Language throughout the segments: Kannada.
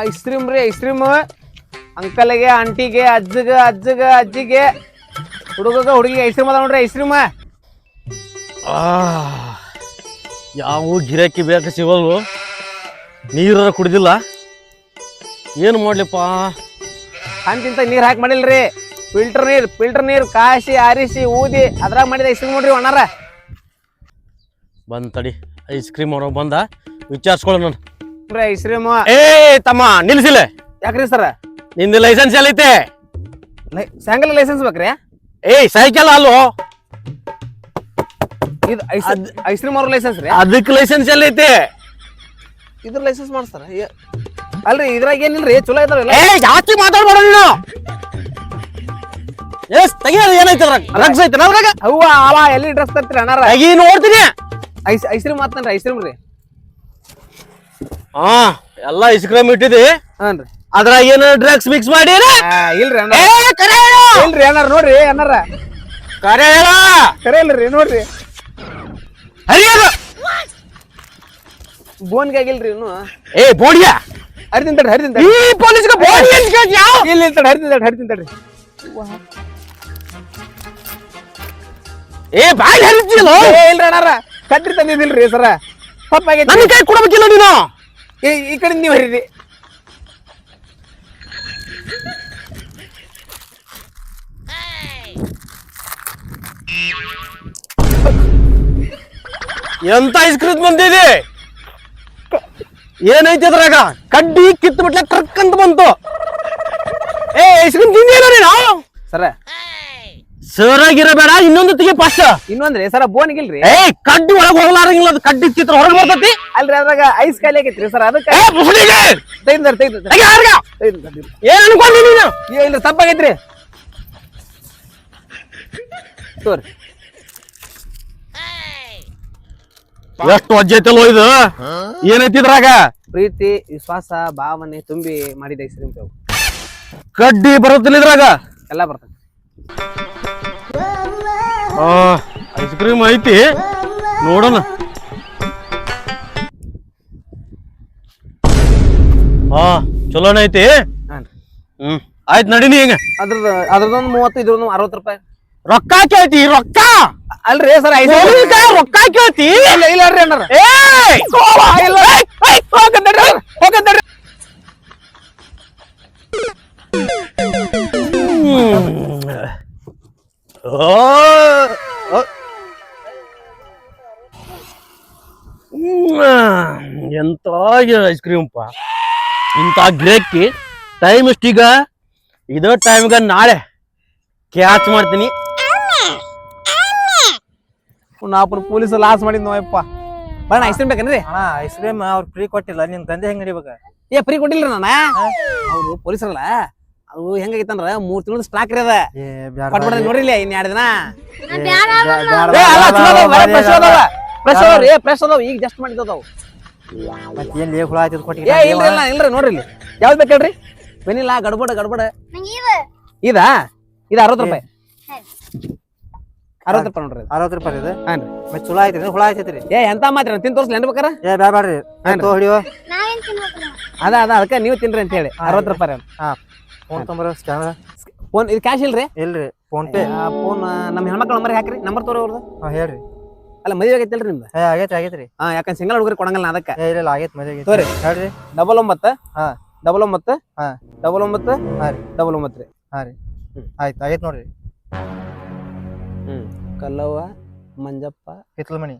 ಐಸ್ ಕ್ರೀಮ್ ರೀ ಐಸ್ ಕ್ರೀಮ್ ಅಂಕಲ್ಗೆ ಆಂಟಿಗೆ ಅಜ್ಜಿಗೆ ಹುಡುಗಿಗೆ ಐಸ್ ಕ್ರೀಮ್ ಅದ ನೋಡ್ರಿ ಐಸ್ ಕ್ರೀಮ್. ಯಾವ ಗಿರಾಕಿ ಬೇಕು ಸಿಗೋಲ್ವು, ನೀರ ಕುಡ್ದಿಲ್ಲ, ಏನು ಮಾಡ್ಲಿಪ್ಪ? ಅಂತಿಂತ ನೀರ್ ಹಾಕಿ ಮಾಡಿಲ್ರಿ, ಫಿಲ್ಟರ್ ನೀರ್ ಕಾಯಿಸಿ ಆರಿಸಿ ಊದಿ ಅದ್ರಾಗ ಮಾಡಿದ ಐಸ್ ಕ್ರೀಮ್ ನೋಡ್ರಿ ಅಣ್ಣಾರ. ಬಂದ್ ತಡಿ, ಐಸ್ ಕ್ರೀಮ್ ಅವ್ರ ಬಂದ ವಿಚಾರಿಸ್ಕೊಳ್ಳ ನಾನು. ಐಸ್ ಕ್ರೀಮ್ ಏ ತಮ್ಮ ನಿಲ್ಸಿಲ್ಲ, ಯಾಕ್ರಿ ಸರ? ನಿಂದು ಲೈಸೆನ್ಸ್ ಎಲ್ಲೈತೆ? ಸ್ಯಾಂಗಲ್ ಲೈಸೆನ್ಸ್ ಬೇಕ್ರಿ? ಏಯ್ ಸೈಕಲ್ ಅಲ್ಲೋ, ಇದು ಐಸ್ ಕ್ರೀಮ್ ಅವ್ರ ಲೈಸೆನ್ಸ್ ರೀ? ಅದಕ್ಕೆ ಲೈಸೆನ್ಸ್ ಎಲ್ಲೈತೆ? ಇದ್ರ ಲೈಸೆನ್ಸ್ ಮಾಡ್ತಾರ? ಅಲ್ರಿ ಇದ್ರಾಗ ಏನಿಲ್ರಿ, ಚಲೋ ಇದಾವಲ್ಲ. ಏ ಜಾಸ್ತಿ ಮಾತಾಡ್ಬೇಡ ನೀನು. ಎಸ್ ತೆಗಿಯೋದು ಏನೈತೆ ರಗ್ಸ್ ಐತೆ ಅದ್ರಾಗ? ಅವ್ವ ಅವ ಎಲ್ಲಿ ಡ್ರೆಸ್ ತರ್ತೀರಿ ಅಣ್ಣಾರ? ತೆಗಿ ನೋಡ್ತೀನಿ. ಐಸ್ ಕ್ರೀಮ್ ಮಾತನ್ರಿ, ಐಸ್ ಕ್ರೀಮ್ ರೀ. ಹಾ ಎಲ್ಲ ಐಸ್ ಕ್ರೀಮ್ ಇಟ್ಟಿದಿ, ಹಾನ್ರಿ. ಅದ್ರಾಗ ಏನು ಡ್ರಗ್ಸ್ ಮಿಕ್ಸ್ ಮಾಡಿ? ಇಲ್ರಿ ಅಣ್ಣ, ಇಲ್ರಿ ಅಣ್ಣಾರ ನೋಡ್ರಿ ಅಣ್ಣಾರ, ಕರೆ ಹೇಳ. ಕರೆ ಇಲ್ರಿ ನೋಡ್ರಿ, ಹರಿಯೋದು ಬೋನ್ಗೆ ಆಗಿಲ್ರಿ ಇನ್ನು. ಏ ಬೋಡಿಯ ಹರಿದಿಂತಡ್ರಿ ಈ ಪೊಲೀಸ್ಗೆ ಬೋಡಿ ಅಂತ ಕೇಳ್ತೀಯ? ಇಲ್ಲ ಹರಿದಿಂತಡ್ರಿ. ಏ ಬಾಯಿ ಹರಿತಿಲ್ಲ. ಇಲ್ರಿ ಅಣ್ಣಾರ, ಕಟ್ರಿ ತಂದಿದಿಲ್ರಿ ಸರ, ತಪ್ಪಾಗೈತಿ. ನನ್ನ ಕೈ ಕೊಡಬೇಕಿಲ್ಲ ನೀನು. ಈ ಕಡೆ ನೀವು ಹರಿರಿ. ಎಂತ ಐಸ್ ಕ್ರೀಮ್ ಬಂದಿದೆ? ಏನೈತಿ ಅದ್ರಾಗ? ಕಡ್ಡಿ ಕಿತ್ತು ಬಿಟ್ಲೆ ಟ್ರಕ್ ಅಂತ ಬಂತು. ಏ ಐಸ್ ಕ್ರೀಮ್ ತಿಂದಿಲ್ಲ ನೀನು? ಸರ ಸರಾಗಿರಬೇಡ, ಇನ್ನೊಂದು ತೆಗಿ ಫಸ್ಟ್. ಇನ್ನೊಂದ್ರಿ ಸರ ಬೋನ್ಗಿಲ್ರಿ. ಏ ಕಡ್ಡಿ ಒಳಗೆ ಹೋಗ್ಲಾರಂಗಿಲ್ಲ, ಅದು ಕಡ್ಡಿ ಚಿತ್ರ ಹೊರಗೆ ಬರ್ತೈತಿ. ಅಲ್ರಿ ಅದ್ರಾಗ ಐಸ್ ಖಾಲಿ ಆಗೈತ್ರಿ ಸರ್, ಅದಕ್ಕೆ ಏನ್ ಅನ್ಕೊಂಡಿ ನೀನು? ಇಲ್ರಿ ತಪ್ಪಾಗೈತ್ರಿ. ತೋರಿ ಎಷ್ಟು ಅಜ್ಜೈತಲ್ಲೋ ಇದು. ಏನೈತಿ ಇದ್ರಾಗ? ಪ್ರೀತಿ ವಿಶ್ವಾಸ ಭಾವನೆ ತುಂಬಿ ಮಾಡಿದ ಐಸ್ ಕ್ರೀಮ್. ಕಡ್ಡಿ ಬರುತ್ತಿಲ್ಲ ಇದ್ರಾಗ? ಎಲ್ಲ ಬರ್ತದೆ. ಐಸ್ ಕ್ರೀಮ್ ಐತಿ, ನೋಡೋಣ. ಚಲೋನ ಐತಿ. ಆಯ್ತು ನಡೀನಿ ಈಗ. ಅದ್ರದೊಂದು 30, ಇದ್ರೊಂದು 60 ರೂಪಾಯಿ. ರೊಕ್ಕ ಕೇಳ್ತಿ? ರೊಕ್ಕ ಅಲ್ರಿ ಸರ್, ರೊಕ್ಕ ಕೇಳ್ತಿ? ಇಲ್ರಿ ಅಣ್ಣಾರ. ಎಂತ ಐಸ್ ಕ್ರೀಮ್ ಪಾ, ಇಂತ ಗಿರಾಕಿ ಟೈಮ್ ಎಷ್ಟೀಗ? ಇದೇ ಟೈಮ್ಗ ನಾಳೆ ಕ್ಯಾಚ್ ಮಾಡ್ತೀನಿ. ನಾವು ಪೊಲೀಸ್ ಲಾಸ್ ಮಾಡಿದ್ ನೋಯಪ್ಪ. ಬಣ್ಣ ಐಸ್ ಕ್ರೀಮ್ ಬೇಕನ್ರಿ? ಐಸ್ ಕ್ರೀಮ್ ಅವ್ರು ಫ್ರೀ ಕೊಟ್ಟಿಲ್ಲ, ನಿನ್ ದಂಧೆ ಹೆಂಗ್ ನಡಿಬೇಕ? ಫ್ರೀ ಕೊಟ್ಟಿಲ್ರಿ ನಾನ. ಅವ್ರು ಪೊಲೀಸರಲ್ಲ, ಅದು ಹೆಂಗಾಗಿತ್ತಂದ್ರ 3 ತಿಂಗಳ ಸ್ಟಾಕ್ ರೀ ಅದ. ನೋಡ್ರಿ ಇನ್ 2 ದಿನ ಫ್ರೆಶ್ ಅದಾವ, ಈಗ ಜಸ್ಟ್ ಮಾಡಿದ್ದವು. ಇಲ್ರಿ ನೋಡ್ರಿ, ಇಲ್ಲಿ ಯಾವ್ದು ಬೇಕು ಹೇಳ್ರಿ? ವೆನಿಲಾ, ಗಡ್ಬಡ ಇದಾ? ಇದು 60 ರೂಪಾಯಿ. 60 ರೂಪಾಯಿ ನೋಡ್ರಿ. 60 ರೂಪಾಯಿ ಇದು? ಹಾನ್ರಿ. ಮತ್ತೆ ಚಲೋ ಐತಿ, ಹುಳ ಐತೈತ್ರಿ? ಎಂತ ಮಾತ್ರ ತಿನ್ ತೋರ್ಸ್ಲಿ ಏನ್ ಬೇಕಾರ? ಬ್ಯಾಡ್ರಿ ಹೊಡಿಯೋ. ಅದ ಅದಕ್ಕೆ ನೀವು ತಿನ್ರಿ ಅಂತ ಹೇಳಿ 60 ರೂಪಾಯಿ. ಫೋನ್ ತೊಂಬರ, ಸ್ಕ್ಯಾನರ್. ಫೋನ್ ಇದು ಕ್ಯಾಶ್ ಇಲ್ರಿ? ಇಲ್ರಿ, ಫೋನ್ ಪೇ. ಫೋನ್ ನಮ್ಮ ಹೆಣ್ಮಕ್ಳ ನಂಬರ್ ಹಾಕ್ರಿ, ನಂಬರ್ ತೋರಿ ಅವ್ರದ್ದು. ಹೇಳ್ರಿ. ಅಲ್ಲ ಮದುವೆ ಆಗೈತಿಲ್ರಿ ನಿಮ್ದು? ಆಗೈತ್ರಿ. ಯಾಕಂದ್ರೆ ಸಿಂಗಲ್ ಹುಡುಗರು ಕೊಡಂಗಲ್ಲ ಅದಕ್ಕೆ. ಇಲ್ಲ ಆಗೈತ್ ಮದುವೆ. ತೋರಿ ಹೇಳ್ರಿ. 99 99 99 99 ರೀ. ಆಯ್ತು, ಆಗೈತ್ ನೋಡ್ರಿ. ಕಲ್ಲವ್ವ ಮಂಜಪ್ಪ ಹಿತ್ಲಮಣಿ.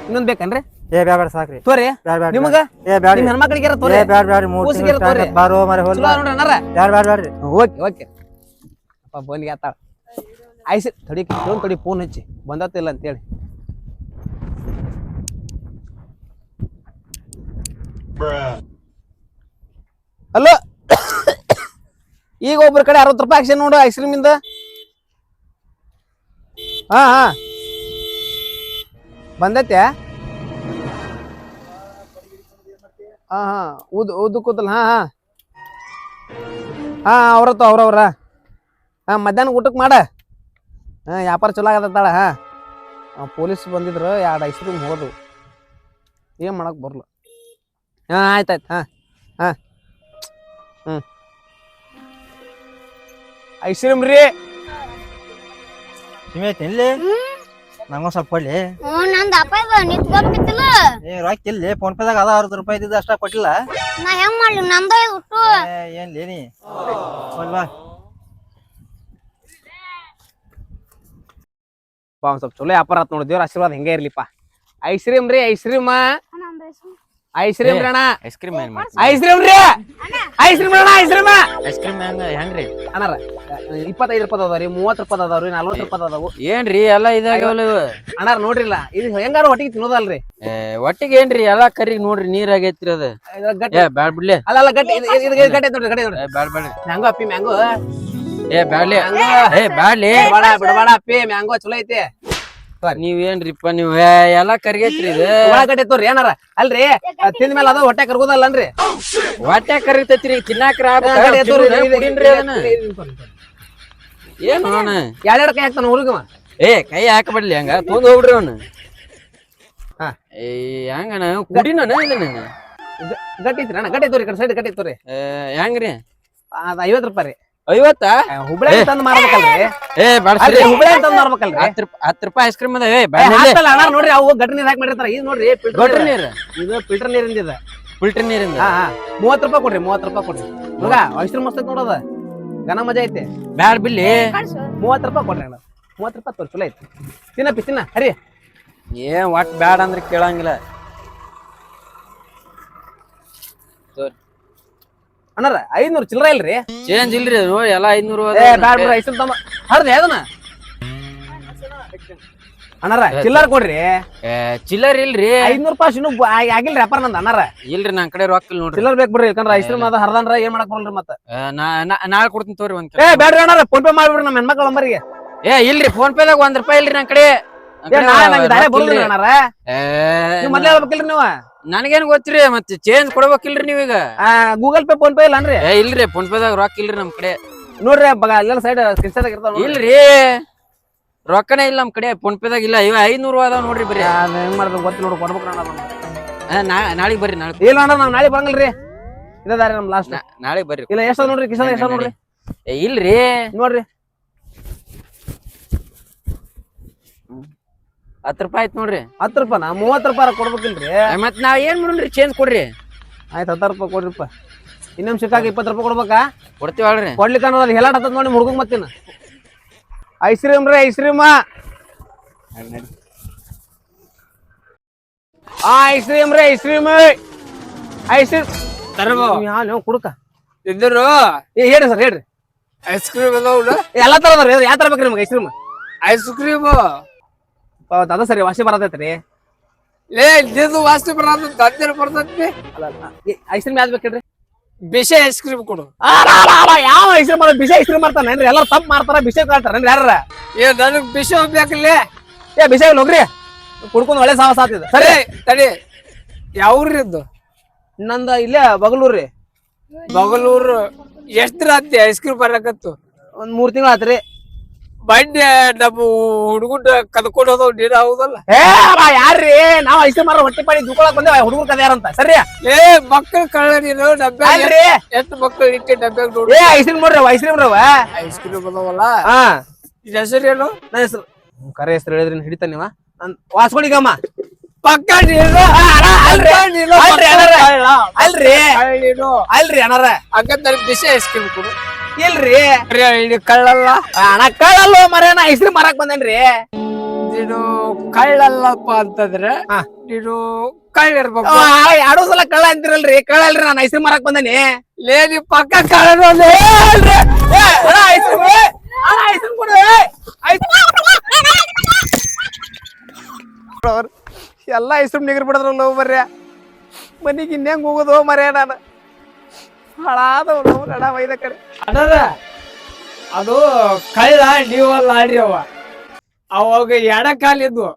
ಇನ್ನೊಂದ್ ಬೇಕನ್ರಿ? ಬ್ಯಾಡ ಸಾಕ್ರಿ. ತೋರಿ ನಿಮಗ ನಿಮ್ ಹೆಣ್ಮಕ್ಳಿಗೆ ತೋರಿ. ಬಾರೋ ಮರೆ ಹೋಲ್ ನೋಡ್ರಿ ಅಣ್ಣಾರ. ಬ್ಯಾಡ್ರಿ. ಓಕೆ ಅಪ್ಪ ಬೋನ್ಗೆ ಆತಾಳ. ಐಸ್ ತಡಿ ಫೋನ್ ಹಚ್ಚಿ ಬಂದತ್ತಿಲ್ಲ ಅಂತೇಳಿ. ಹಲೋ, ಈಗ ಒಬ್ರ ಕಡೆ 60 ರೂಪಾಯಿ ಆಕ್ಷನ್ ನೋಡು ಐಸ್ ಕ್ರೀಮ್ ಇಂದ. ಬಂದೈತೆ? ಉದ್ದು ಕೂತಲ್ಲ. ಅವ್ರವ್ರ ಮಧ್ಯಾಹ್ನ ಊಟಕ್ಕೆ ಮಾಡ. ವ್ಯಾಪಾರ ಚಲೋ ಆಗತ್ತಾಳ. ಪೊಲೀಸ್ ಬಂದಿದ್ರು, 2 ಐಸ್ ಕ್ರೀಮ್ ಹೋದು, ಏನ್ ಮಾಡಕ್ ಬರ್ಲ. ಹಾ ಆಯ್ತಾಯ್ತು ಹಾ ಹಾ ಐಸ್ ಕ್ರೀಮ್ ರೀ ನಿಮೈತಿ ಇಲ್ಲಿ ನಂಗೊಂದ್ ಸ್ವಲ್ಪ ಕೊಡ್ಲಿ ನಂದ್ ಅಪ್ಪ ನಿಂತ್ಕೊಬೇಕಿತ್ತಿಲ್ಲ ರೊಕ್ಕ ಇಲ್ಲಿ ಫೋನ್ ಪೇದಾಗ ಅದ 60 ರೂಪಾಯಿ ಇದ್ದಿದ್ದು ಅಷ್ಟ ಕೊಟ್ಟಿಲ್ಲ ನಾ ಹೆಂಗ್ ಮಾಡ್ಲಿ ನಂದ ಹುಟ್ಟು ಏನ್ ಲೇನಿ ಬಾ ಒಂದ್ ಸ್ವಲ್ಪ ಚಲೋ ವ್ಯಾಪಾರ ಆತ್ ನೋಡಿ ದೇವ್ರ ಆಶೀರ್ವಾದ ಹೆಂಗೆ ಇರ್ಲಿಪ್ಪ ಐಸ್ ಕ್ರೀಮ್ ರೀ ಐಸ್ ಕ್ರೀಮ್ ಐಸ್ ಕ್ರೀಮ್ ರೀ ಅಣ್ಣ ಐಸ್ ಕ್ರೀಮ್ ಏನ್ ಮಾಡಿ ಐಸ್ ಕ್ರೀಮ್ ರೀ ಐಸ್ ಕ್ರೀಮ್ ಅಣ್ಣ ಐಸ್ ಕ್ರೀಮ್ ಐಸ್ ಕ್ರೀಮ್ ಹೆಂಗ್ರಿ ಅಣ್ಣಾರ 25 ರೂಪಾಯಿ ಅದಾವ್ರಿ 30 ರೂಪಾಯಿ ಅದಾವ್ರಿ 40 ರೂಪಾಯಿ ಅದಾವು ಏನ್ರಿ ಎಲ್ಲ ಇದಾಗವಲ್ಲ ಇವ ಅಣ್ಣಾರ ನೋಡ್ರಿಲ್ಲ ಇದು ಹೆಂಗಾರ ಒಟ್ಟಿಗೆ ತಿನ್ನೋದಲ್ರಿ ಒಟ್ಟಿಗೆ ಏನ್ರಿ ಎಲ್ಲಾ ಕರಿ ನೋಡ್ರಿ ನೀರ್ ಆಗೈತ್ರಿ ಅದ ಏ ಬ್ಯಾಡ್ ಬಿಡ್ಲಿ ಅಲ್ಲ ಗಟ್ಟಿ ಇದು ಗಟ್ಟಿ ಐತ್ ನೋಡ್ರಿ ಗಟ್ಟಿ ನೋಡ್ರಿ ಬ್ಯಾಡ್ ಬ್ಯಾಡ್ರಿ ಮ್ಯಾಂಗೋ ಅಪ್ಪಿ ಮ್ಯಾಂಗೋ ಏ ಬ್ಯಾಡ್ಲಿ ಏ ಬ್ಯಾಡ್ಲಿ ಬಿಡಬೇಡ ಅಪ್ಪಿ ಮ್ಯಾಂಗೋ ಚಲೋ ಐತಿ ನೀವೇನ್ರಿಪ್ಪ ನೀವ್ ಎಲ್ಲಾ ಕರಿಗೈತ್ರಿ ಇದು ಒಳಗಡೆ ತೋರಿ ಏನಾರ ಅಲ್ರಿ ತಿಂದ ಮೇಲೆ ಅದ ಹೊಟ್ಟೆ ಕರ್ಗೋದಲ್ಲನ್ರಿ ಹೊಟ್ಟೆ ಕರಿತೈತ್ರಿ ತಿನ್ನಾಕ್ರ ಏನ್ ಅವನ ಎರಡೆರಡು ಕೈ ಹಾಕ್ತಾನ ಹುಡುಗವ ಏ ಕೈ ಹಾಕಬಿಡ್ಲಿ ಹಂಗ ತೊಂದ್ ಹೋಗ್ಬಿಡ್ರಿ ಅವನು ಹಾ ಏ ಹಂಗಣ ಕುಡಿನ ಇದನ್ನ ಗಟ್ಟಿ ಐತ್ರಿ ಅಣ್ಣ ಗಟ್ಟಿ ತೋರಿ ಕಡೆ ಸೈಡ್ ಗಟ್ಟಿ ತೋರಿ ಹೆಂಗ್ರಿ ಅದ 50 ರೂಪಾಯಿ ರೀ 50 ಹುಬ್ಳಿ ತಂದ್ ಮಾರ್ಬೇಕಲ್ರಿ ಏ ಅಲ್ರಿ ಹುಬ್ಳಿ ತಂದ್ ಮಾರ್ಬೇಕಲ್ರಿ 10 ರೂಪಾಯಿ ಐಸ್ ಕ್ರೀಮ್ ಅದ ಏ ಅಣ್ಣ ನೋಡ್ರಿ ಅವು ಗಟ್ಟಿ ನೀರ್ ಹಾಕಿ ಮಾಡಿರ್ತಾರ ಇದು ನೋಡ್ರಿ ಗೊಟ್ರಿ ನೀರ್ ಇದು ಫಿಲ್ಟರ್ ನೀರಿಂದ ಇದೆ ಫಿಲ್ಟರ್ ನೀರಿಂದ ಹಾ 30 ರೂಪಾಯಿ ಕೊಡ್ರಿ 30 ರೂಪಾಯಿ ಕೊಡ್ರಿ ಹುಡುಗ ಐಸ್ ಕ್ರೀಮ್ ಮಸ್ತ್ ಐತಿ ನೋಡೋದ ಘನ ಮಜಾ ಐತಿ ಬ್ಯಾಡ್ ಬಿಲ್ಲಿ 30 ರೂಪಾಯಿ ಕೊಡ್ರಿ ಅಣ್ಣ 30 ರೂಪಾಯಿ ತೋರಿ ಚಲೋ ಐತಿ ತಿನ್ನಪ್ಪಿ ತಿನ್ನ ಹರಿ ಏನ್ ಒಟ್ ಬ್ಯಾಡ್ ಅಂದ್ರೆ ಕೇಳಂಗಿಲ್ಲ ಅಣ್ಣಾರ 500 ಚಿಲ್ಲರ ಇಲ್ರಿ ಚೇಂಜ್ ಇಲ್ರಿ ಅದು ಎಲ್ಲ 500 ಏ ಬ್ಯಾಡ್ ಬಿಡ್ರಿ ಐಸ್ ಕ್ರೀಮ್ ತಮ್ಮ ಹರ್ದಿ ಅದನ್ನ ಅಣ್ಣಾರ ಚಿಲ್ಲರ್ ಕೊಡ್ರಿ ಚಿಲ್ಲರ್ ಇಲ್ರಿ 500 ರೂಪಾಯಿ ಇನ್ನೂ ಆಗಿಲ್ರಿ ವ್ಯಾಪಾರ ನಂದ ಅಣ್ಣಾರ ಇಲ್ರಿ ನನ್ ಕಡೆ ರೊಕ್ಕ ಇಲ್ಲ ನೋಡ್ರಿ ಚಿಲ್ಲರ್ ಬೇಕ್ ಬಿಡ್ರಿ ಯಾಕಂದ್ರ ಐಸ್ ಕ್ರೀಮ್ ಅದ ಹರ್ದಂದ್ರ ಏನ್ ಮಾಡಕ್ ಬರಲ್ರಿ ಮತ್ತ ನಾಳೆ ಕೊಡ್ತೀನಿ ತೋರಿ ಒಂದ್ ಏ ಬ್ಯಾಡ್ರಿ ಅಣ್ಣಾರ ಫೋನ್ ಪೇ ಮಾಡ್ಬಿಡ್ರಿ ನಮ್ಮ ಹೆಣ್ಮಕ್ಳ ನಂಬರ್ಗೆ ಏ ಇಲ್ರಿ ಫೋನ್ ಪೇದಾಗ 1 ರೂಪಾಯಿ ಇಲ್ರಿ ನನ್ ಕಡೆ ಬರುದಿಲ್ಲ ಅಣ್ಣಾರ ನೀವು ಮೊದ್ಲೇ ಹೇಳ್ಬೇಕಿಲ್ರಿ ನೀವು ನನಗೇನ್ ಗೊತ್ತಿರಿ ಮತ್ತೆ ಚೇಂಜ್ ಕೊಡ್ಬೇಕಿಲ್ರಿ ನೀವೀಗ ಗೂಗಲ್ ಪೇ ಫೋನ್ ಪೇ ಇಲ್ಲ ಅನ್ರಿ ಏ ಇಲ್ರಿ ಫೋನ್ ಪೇದಾಗ ರೊಕ್ಕ ಇಲ್ರಿ ನಮ್ ಕಡೆ ನೋಡ್ರಿ ಅಲ್ಲೆಲ್ಲ ಸೈಡ್ ಸ್ಕ್ರೀನ್ಶಾಟ್ ಇರ್ತಾವ ಇಲ್ರಿ ರೊಕ್ಕನೇ ಇಲ್ಲ ನಮ್ ಕಡೆ ಫೋನ್ ಪೇದಾಗ ಇಲ್ಲ ಇವ 500 ಅದಾವ ನೋಡ್ರಿ ಬರೀ ಹೆಂಗ್ ಮಾಡ್ಬೇಕು ಗೊತ್ತಿಲ್ಲ ನೋಡ್ರಿ ಕೊಡ್ಬೇಕು ನಾಳೆಗ್ ಬರ್ರಿ ನಾಳೆ ಇಲ್ಲ ಅಣ್ಣ ನಾವ್ ನಾಳೆ ಬರಂಗಿಲ್ರಿ ಇದಾರೆ ನಮ್ ಲಾಸ್ಟ್ ನಾಳೆಗ್ ಬರ್ರಿ ಇಲ್ಲ ಎಷ್ಟ ನೋಡ್ರಿ ಕಿಶನ್ ಎಷ್ಟ ನೋಡ್ರಿ ಇಲ್ರಿ ನೋಡ್ರಿ 10 ರೂಪಾಯಿ ಆಯ್ತು ನೋಡ್ರಿ 10 ರೂಪಾಯಿ 30 ರೂಪಾಯಿ ಕೊಡ್ಬೇಕಿಲ್ರಿ ಮತ್ ನಾವ್ ಏನ್ ಮಾಡೋಣ್ರಿ ಚೇಂಜ್ ಕೊಡ್ರಿ ಆಯ್ತು 10 ರೂಪಾಯಿ ಕೊಡ್ರಿಪ್ಪ ಇನ್ನೊಂದ್ ಸಿಕ್ಕಾಗ 20 ರೂಪಾಯಿ ಕೊಡ್ಬೇಕಾ ಕೊಡ್ತೀವಲ್ರಿ ಕೊಡ್ಲಿಕ್ಕೆ ಅನ್ನೋದು ಹೆಲಾಟ್ ಹತ್ತದ ನೋಡಿ ಹುಡುಗ ಮತ್ತಿನ ಐಸ್ ಕ್ರೀಮ್ ರೀ ಐಸ್ ಕ್ರೀಮ್ ಐಸ್ ಕ್ರೀಮ್ ರೀ ಐಸ್ ಕ್ರೀಮ್ ಐಸ್ ಕ್ರೀಮ್ ಯಾವ ಕುಡುಕ ಇದ್ರು ಹೇಳ್ರಿ ಸರ್ ಹೇಳ್ರಿ ಐಸ್ ಕ್ರೀಮ್ ಅದಾವ ಎಲ್ಲಾ ತರ ಅದಾವ್ರಿ ಯಾವ ತರ ಬೇಕ್ರಿ ನಿಮ್ಗೆ ಐಸ್ ಕ್ರೀಮ್ ಐಸ್ ಕ್ರೀಮ್ ಅದ ಸರಿ ವಾಸಿ ಬರತೈತ್ರಿ ಲೇ ಇದು ವಾಸ್ತು ಬರೋದು ದಂಧೆ ಬರ್ತೈತಿ ಐಸ್ ಕ್ರೀಮ್ ಯಾವ್ದು ಬೇಕ್ರಿ ಬಿಸಿ ಐಸ್ ಕ್ರೀಮ್ ಕೊಡು ಯಾವ ಐಸ್ ಕ್ರೀಮ್ ಬಿಸಿ ಐಸ್ ಕ್ರೀಮ್ ಮಾಡ್ತಾನೇನ್ರಿ ಎಲ್ಲಾರು ತಪ್ಪು ಮಾಡ್ತಾರ ಬಿಸಿ ಕಾಡ್ತಾರೇನ್ರಿ ಯಾರ ಏ ನನಗ್ ಬಿಸಿ ಹೋಗ್ಬೇಕಲ್ಲೇ ಏ ಬಿಸಿ ಹೋಗ್ರಿ ಕುಡ್ಕೊಂಡ್ ಒಳ್ಳೆ ಸಾಹಸ ಆಗ್ತಿದೆ ಸರಿ ತಡಿ ಯಾವ್ರಿದ್ದು ನಂದ ಇಲ್ಲೇ ಬಗಲೂರ್ರಿ ಬಗಲೂರು ಎಷ್ಟ್ ರಾತ್ರಿ ಐಸ್ ಕ್ರೀಮ್ ಬರಕತ್ತು ಒಂದ್ 3 ತಿಂಗಳು ಆತ್ರಿ ಬಂಡೆ ನಮ್ಮ ಹುಡುಗುಂಡ ಕದ್ಕೊಂಡು ಹೋದವ್ ನೀರ ಹೌದಲ್ಲ ಏ ಯಾರ್ರಿ ನಾವ್ ಐಸ್ ಕ್ರೀಮ್ ಹೊಟ್ಟೆ ಪಾಡಿ ದುಕೊಳಕ್ ಬಂದೇವ ಹುಡುಗರು ಕದ್ಯಾರಂತ ಸರಿ ಏ ಮಕ್ಕಳು ಕಳ್ಳ ನೀನು ಡಬ್ಬೆ ಅಲ್ರಿ ಎಷ್ಟು ಮಕ್ಕಳು ಇಟ್ಟೆ ಡಬ್ಬೆ ನೋಡಿ ಏ ಐಸ್ ಕ್ರೀಮ್ ನೋಡ್ರಿ ಐಸ್ ಕ್ರೀಮ್ ರವ ಐಸ್ ಕ್ರೀಮ್ ಅದಾವಲ್ಲ ಹಾ ಇದ ಹೆಸರು ಏನು ನನ್ನ ಹೆಸರು ಕರೆ ಹೆಸರು ಹೇಳಿದ್ರಿ ಹಿಡಿತ ನೀವ ವಾಸ್ಕೊಳಿಗಮ್ಮ ಪಕ್ಕ ನೀನು ಅಲ್ರಿ ಅಲ್ರಿ ನೀನು ಅಲ್ರಿ ಅಣ್ಣಾರ ಹಂಗಂದ್ರೆ ಬಿಸಿ ಐಸ್ ಕ್ರೀಮ್ ಕೊಡು ಇಲ್ರಿ ಕಳ್ಳಲ್ಲ ಅಣ್ಣ ಕಳ್ಳಲ್ಲ ಮರೇನ ಐಸ್ ಕ್ರೀಮ್ ಮಾರಕ್ ಬಂದೇನ್ರಿ ನೀನು ಕಳ್ಳಲ್ಲಪ್ಪ ಅಂತಂದ್ರೆ ನೀನು ಕಳ್ಳ ಇರ್ಬೇಕು 2 ಸಲ ಕಳ್ಳ ಅಂತಿರಲ್ರಿ ಕಳ್ಳ ಅಲ್ರಿ ನಾನು ಐಸ್ ಕ್ರೀಮ್ ಮಾರಕ್ ಬಂದೇನಿ ಲೇ ನೀ ಪಕ್ಕ ಕಳ್ಳ ಐಸ್ ಕ್ರೀಮ್ ಕೊಡು ಎಲ್ಲ ಐಸ್ ಕ್ರೀಮ್ ನಿಗರ್ ಬಿಡದ್ರಲ್ಲ ಮರ್ಯ ಮನಿಗೆ ಇನ್ನೇಂಗ್ ಹೋಗೋದು ಮರ್ಯ ನಾನು ಹಾಳಾದವ್ ನಡ ವೈದ ಕಡೆ ಅದ ಅದು ಕಳ್ಳ ನೀವಲ್ಲ ಆಡ್ರಿ ಅವಾಗ ಎಡ ಕಾಲಿದ್ವು